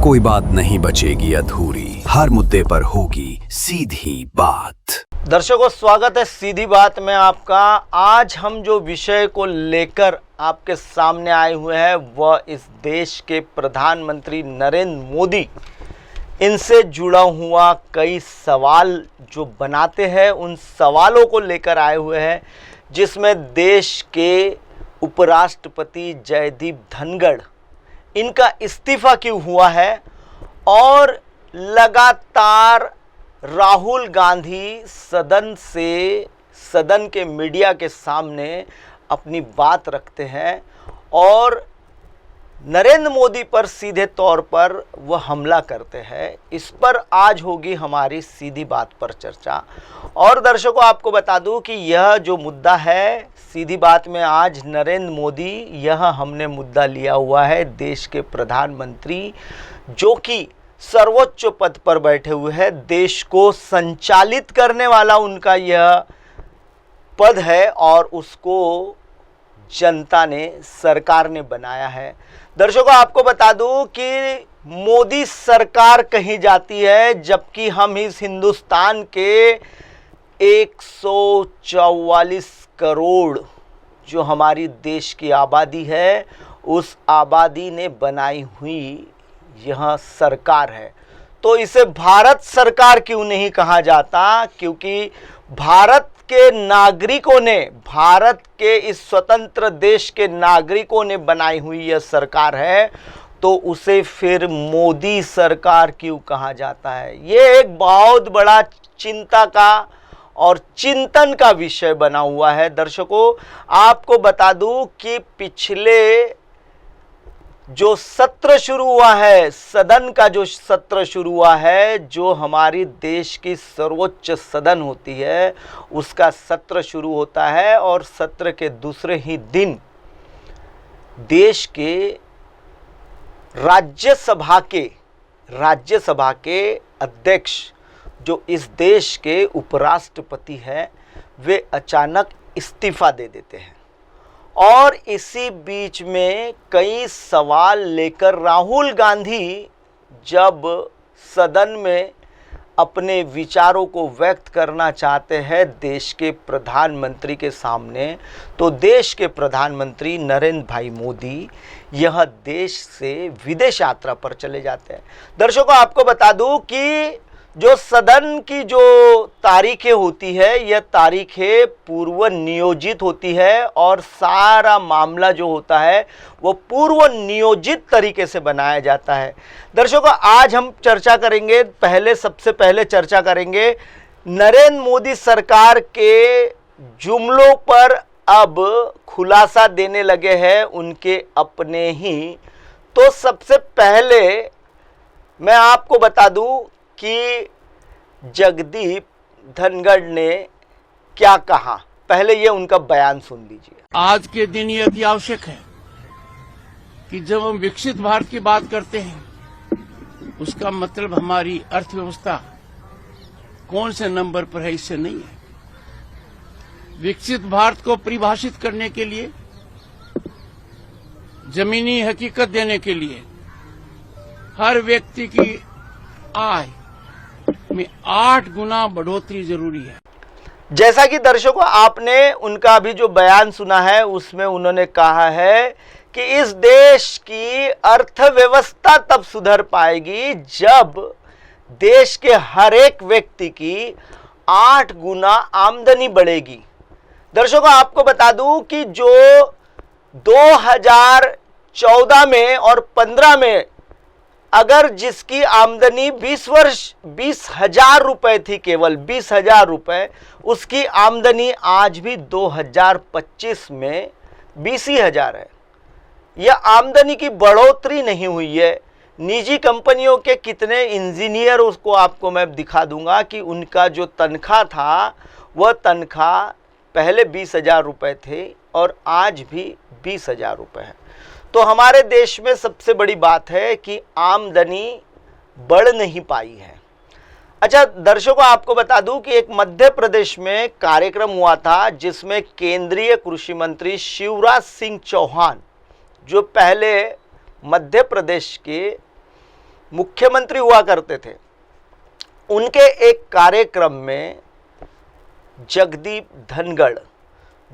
कोई बात नहीं बचेगी अधूरी, हर मुद्दे पर होगी सीधी बात। दर्शकों, स्वागत है सीधी बात में आपका। आज हम जो विषय को लेकर आपके सामने आए हुए हैं वह इस देश के प्रधानमंत्री नरेंद्र मोदी, इनसे जुड़ा हुआ कई सवाल जो बनाते हैं उन सवालों को लेकर आए हुए हैं, जिसमें देश के उपराष्ट्रपति जयदीप धनखड़, इनका इस्तीफा क्यों हुआ है और लगातार राहुल गांधी सदन के मीडिया के सामने अपनी बात रखते हैं और नरेंद्र मोदी पर सीधे तौर पर वह हमला करते हैं। इस पर आज होगी हमारी सीधी बात पर चर्चा। और दर्शकों, आपको बता दूं कि यह जो मुद्दा है सीधी बात में आज नरेंद्र मोदी, यह हमने मुद्दा लिया हुआ है देश के प्रधानमंत्री जो कि सर्वोच्च पद पर बैठे हुए हैं, देश को संचालित करने वाला उनका यह पद है और उसको जनता ने, सरकार ने बनाया है। दर्शकों, आपको बता दूं कि मोदी सरकार कही जाती है, जबकि हम इस हिंदुस्तान के 144 करोड़ जो हमारी देश की आबादी है, उस आबादी ने बनाई हुई यह सरकार है। तो इसे भारत सरकार क्यों नहीं कहा जाता? क्योंकि भारत के नागरिकों ने, भारत के इस स्वतंत्र देश के नागरिकों ने बनाई हुई यह सरकार है, तो उसे फिर मोदी सरकार क्यों कहा जाता है? ये एक बहुत बड़ा चिंता का और चिंतन का विषय बना हुआ है। दर्शकों, आपको बता दूं कि पिछले जो सत्र शुरू हुआ है, सदन का जो सत्र शुरू हुआ है, जो हमारी देश की सर्वोच्च सदन होती है, उसका सत्र शुरू होता है और सत्र के दूसरे ही दिन देश के राज्यसभा के अध्यक्ष जो इस देश के उपराष्ट्रपति हैं, वे अचानक इस्तीफा दे देते हैं। और इसी बीच में कई सवाल लेकर राहुल गांधी जब सदन में अपने विचारों को व्यक्त करना चाहते हैं देश के प्रधानमंत्री के सामने, तो देश के प्रधानमंत्री नरेंद्र भाई मोदी यह देश से विदेश यात्रा पर चले जाते हैं। दर्शकों, आपको बता दूं कि जो सदन की जो तारीखें होती है, यह तारीखें पूर्व नियोजित होती है और सारा मामला जो होता है वो पूर्व नियोजित तरीके से बनाया जाता है। दर्शकों, आज हम चर्चा करेंगे, सबसे पहले चर्चा करेंगे नरेंद्र मोदी सरकार के जुमलों पर अब खुलासा देने लगे हैं उनके अपने ही। तो सबसे पहले मैं आपको बता दूं कि जगदीप धनखड़ ने क्या कहा। पहले ये उनका बयान सुन लीजिए। आज के दिन ये अति आवश्यक है कि जब हम विकसित भारत की बात करते हैं, उसका मतलब हमारी अर्थव्यवस्था कौन से नंबर पर है इससे नहीं है। विकसित भारत को परिभाषित करने के लिए, जमीनी हकीकत देने के लिए हर व्यक्ति की आय में 8 गुना बढ़ोतरी जरूरी है। जैसा कि दर्शकों आपने उनका भी जो बयान सुना है, उसमें उन्होंने कहा है कि इस देश की अर्थव्यवस्था तब सुधर पाएगी जब देश के हर एक व्यक्ति की 8 गुना आमदनी बढ़ेगी। दर्शकों, आपको बता दूं कि जो 2014 में और 15 में अगर जिसकी आमदनी 20,000 रुपए थी, केवल 20,000 रुपए, उसकी आमदनी आज भी 2025 में 20,000 है। यह आमदनी की बढ़ोतरी नहीं हुई है। निजी कंपनियों के कितने इंजीनियर, उसको आपको मैं दिखा दूंगा कि उनका जो तनख्वाह था, वह तनख्वाह पहले 20,000 रुपए थे और आज भी 20,000 रुपए है। तो हमारे देश में सबसे बड़ी बात है कि आमदनी बढ़ नहीं पाई है। अच्छा दर्शकों, आपको बता दूं कि एक मध्य प्रदेश में कार्यक्रम हुआ था जिसमें केंद्रीय कृषि मंत्री शिवराज सिंह चौहान, जो पहले मध्य प्रदेश के मुख्यमंत्री हुआ करते थे, उनके एक कार्यक्रम में जगदीप धनखड़,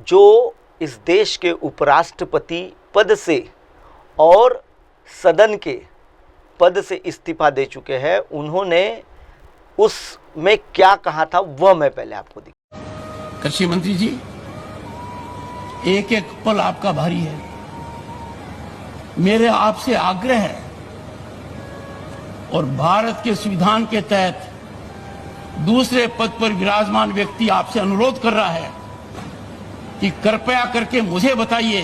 जो इस देश के उपराष्ट्रपति पद से और सदन के पद से इस्तीफा दे चुके हैं, उन्होंने उसमें क्या कहा था वह मैं पहले आपको दिखा। कृषि मंत्री जी, एक एक पल आपका भारी है। मेरे आपसे आग्रह है और भारत के संविधान के तहत दूसरे पद पर विराजमान व्यक्ति आपसे अनुरोध कर रहा है कि कृपया करके मुझे बताइए,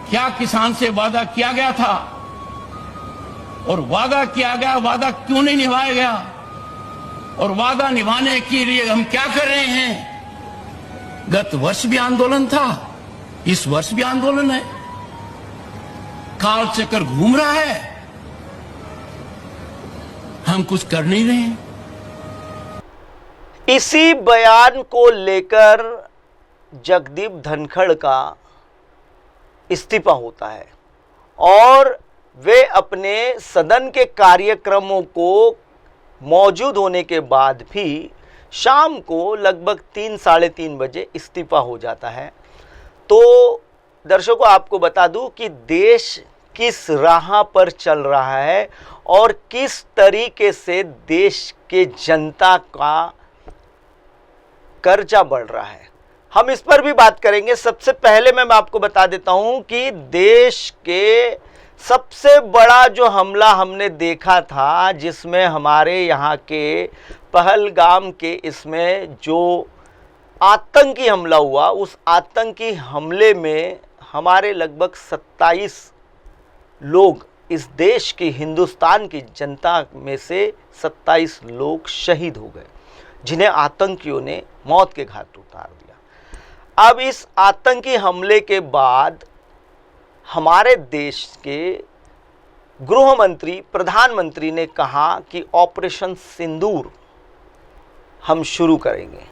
क्या किसान से वादा किया गया था और वादा किया गया वादा क्यों नहीं निभाया गया, और वादा निभाने के लिए हम क्या कर रहे हैं। गत वर्ष भी आंदोलन था, इस वर्ष भी आंदोलन है, काल चक्कर घूम रहा है, हम कुछ कर नहीं रहे हैं। इसी बयान को लेकर जगदीप धनखड़ का इस्तीफा होता है और वे अपने सदन के कार्यक्रमों को मौजूद होने के बाद भी शाम को लगभग 3 साढ़े 3 बजे इस्तीफा हो जाता है। तो दर्शकों, आपको बता दूं कि देश किस राह पर चल रहा है और किस तरीके से देश के जनता का कर्जा बढ़ रहा है, हम इस पर भी बात करेंगे। सबसे पहले मैं आपको बता देता हूं कि देश के सबसे बड़ा जो हमला हमने देखा था, जिसमें हमारे यहाँ के पहलगाम के इसमें जो आतंकी हमला हुआ, उस आतंकी हमले में हमारे लगभग 27 लोग, इस देश की हिंदुस्तान की जनता में से 27 लोग शहीद हो गए, जिन्हें आतंकियों ने मौत के घाट उतार दिया। अब इस आतंकी हमले के बाद हमारे देश के गृह मंत्री, प्रधानमंत्री ने कहा कि ऑपरेशन सिंदूर हम शुरू करेंगे।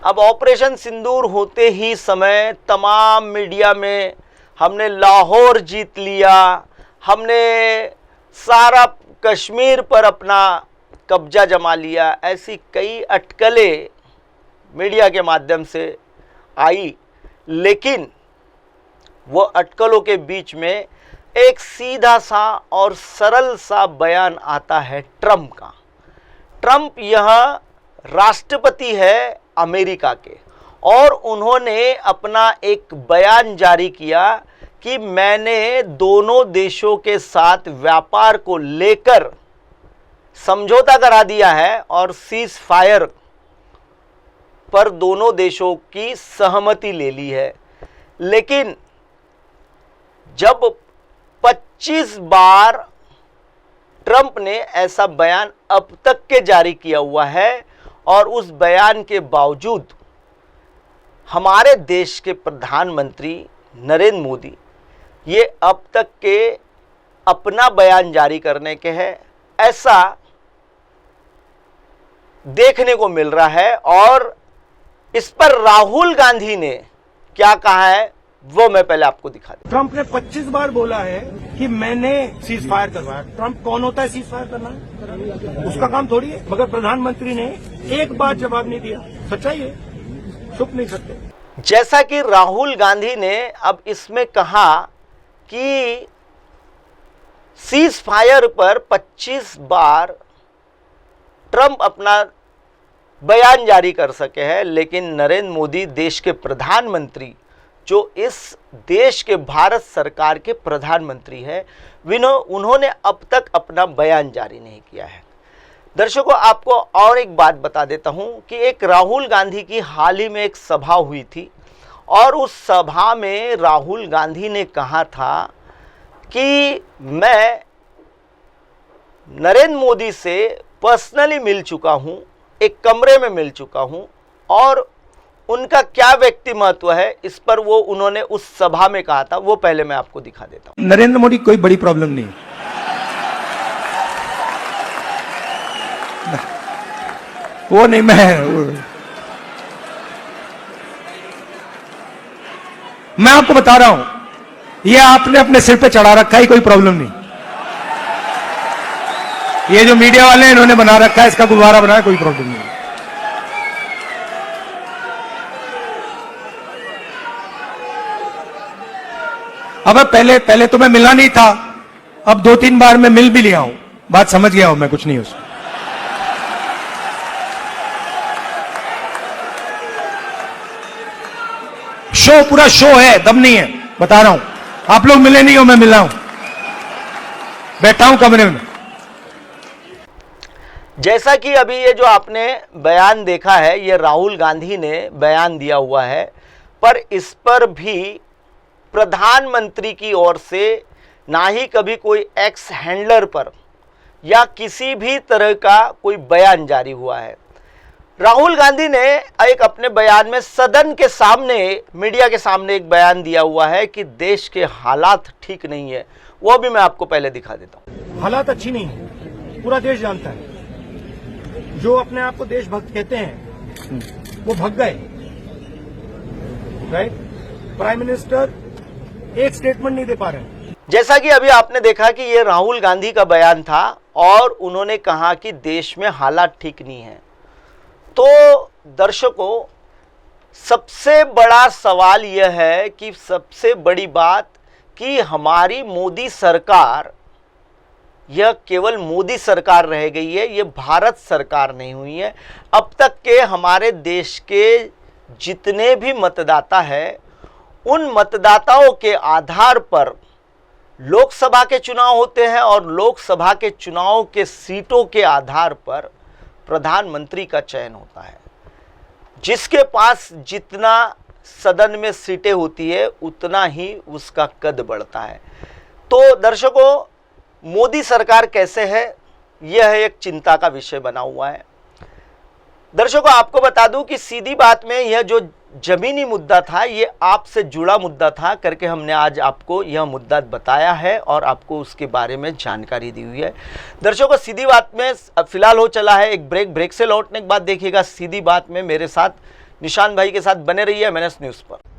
अब ऑपरेशन सिंदूर होते ही समय तमाम मीडिया में हमने लाहौर जीत लिया, हमने सारा कश्मीर पर अपना कब्जा जमा लिया, ऐसी कई अटकलें मीडिया के माध्यम से आई। लेकिन वो अटकलों के बीच में एक सीधा सा और सरल सा बयान आता है ट्रंप का। ट्रंप यह राष्ट्रपति है अमेरिका के, और उन्होंने अपना एक बयान जारी किया कि मैंने दोनों देशों के साथ व्यापार को लेकर समझौता करा दिया है और सीज फायर पर दोनों देशों की सहमति ले ली है। लेकिन जब 25 बार ट्रंप ने ऐसा बयान अब तक के जारी किया हुआ है, और उस बयान के बावजूद हमारे देश के प्रधानमंत्री नरेंद्र मोदी ये अब तक के अपना बयान जारी करने के हैं, ऐसा देखने को मिल रहा है। और इस पर राहुल गांधी ने क्या कहा है वो मैं पहले आपको दिखा दूं। ट्रंप ने 25 बार बोला है कि मैंने सीज फायर करवाया। ट्रंप कौन होता है सीज फायर करना? उसका काम थोड़ी है। मगर प्रधानमंत्री ने एक बार जवाब नहीं दिया। सच्चाई है, छुप नहीं सकते। जैसा कि राहुल गांधी ने अब इसमें कहा कि सीज फायर पर 25 बार ट्रंप अपना बयान जारी कर सके हैं, लेकिन नरेंद्र मोदी देश के प्रधानमंत्री, जो इस देश के भारत सरकार के प्रधानमंत्री हैं, उन्होंने अब तक अपना बयान जारी नहीं किया है। दर्शकों, आपको और एक बात बता देता हूं कि एक राहुल गांधी की हाल ही में एक सभा हुई थी, और उस सभा में राहुल गांधी ने कहा था कि मैं नरेंद्र मोदी से पर्सनली मिल चुका हूं, एक कमरे में मिल चुका हूं, और उनका क्या व्यक्ति महत्व है इस पर वो उन्होंने उस सभा में कहा था, वो पहले मैं आपको दिखा देता हूं। नरेंद्र मोदी कोई बड़ी प्रॉब्लम नहीं, वो नहीं। मैं आपको बता रहा हूं, ये आपने अपने सिर पे चढ़ा रखा है, कोई प्रॉब्लम नहीं। ये जो मीडिया वाले हैं इन्होंने बना रखा है, इसका गुब्बारा बनाया, कोई प्रॉब्लम नहीं। अब पहले तो मैं मिला नहीं था, अब 2-3 बार मैं मिल भी लिया हूं, बात समझ गया हूं मैं, कुछ नहीं उसमें। शो पूरा शो है, दम नहीं है, बता रहा हूं। आप लोग मिले नहीं हो, मैं मिला हूं, बैठा हूं कमरे में। जैसा कि अभी ये जो आपने बयान देखा है, ये राहुल गांधी ने बयान दिया हुआ है, पर इस पर भी प्रधानमंत्री की ओर से ना ही कभी कोई एक्स हैंडलर पर या किसी भी तरह का कोई बयान जारी हुआ है। राहुल गांधी ने एक अपने बयान में सदन के सामने, मीडिया के सामने एक बयान दिया हुआ है कि देश के हालात ठीक नहीं है। वो भी मैं आपको पहले दिखा देता हूं। हालात अच्छी नहीं है, पूरा देश जानता है। जो अपने आप को देशभक्त कहते हैं वो भग गए, राइट? प्राइम मिनिस्टर एक स्टेटमेंट नहीं दे पा रहे। जैसा कि अभी आपने देखा कि ये राहुल गांधी का बयान था और उन्होंने कहा कि देश में हालात ठीक नहीं है। तो दर्शकों, सबसे बड़ा सवाल यह है कि सबसे बड़ी बात कि हमारी मोदी सरकार, यह केवल मोदी सरकार रह गई है, यह भारत सरकार नहीं हुई है। अब तक के हमारे देश के जितने भी मतदाता हैं, उन मतदाताओं के आधार पर लोकसभा के चुनाव होते हैं और लोकसभा के चुनाव के सीटों के आधार पर प्रधानमंत्री का चयन होता है। जिसके पास जितना सदन में सीटें होती है उतना ही उसका कद बढ़ता है। तो दर्शकों, मोदी सरकार कैसे है, यह एक चिंता का विषय बना हुआ है। दर्शकों, आपको बता दूं कि सीधी बात में यह जो जमीनी मुद्दा था, ये आपसे जुड़ा मुद्दा था करके हमने आज आपको यह मुद्दा बताया है और आपको उसके बारे में जानकारी दी हुई है। दर्शकों, सीधी बात में फिलहाल हो चला है एक ब्रेक से लौटने के बाद देखिएगा सीधी बात में मेरे साथ निशान भाई के साथ बने रहिए MNS न्यूज़ पर।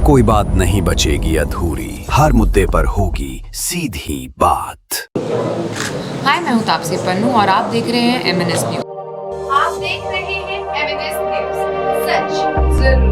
कोई बात नहीं बचेगी अधूरी, हर मुद्दे पर होगी सीधी बात। हाय, मैं हूँ तापसी पन्नू और आप देख रहे हैं MNS न्यूज़। आप देख रहे हैं MNS न्यूज़, सच जरूर।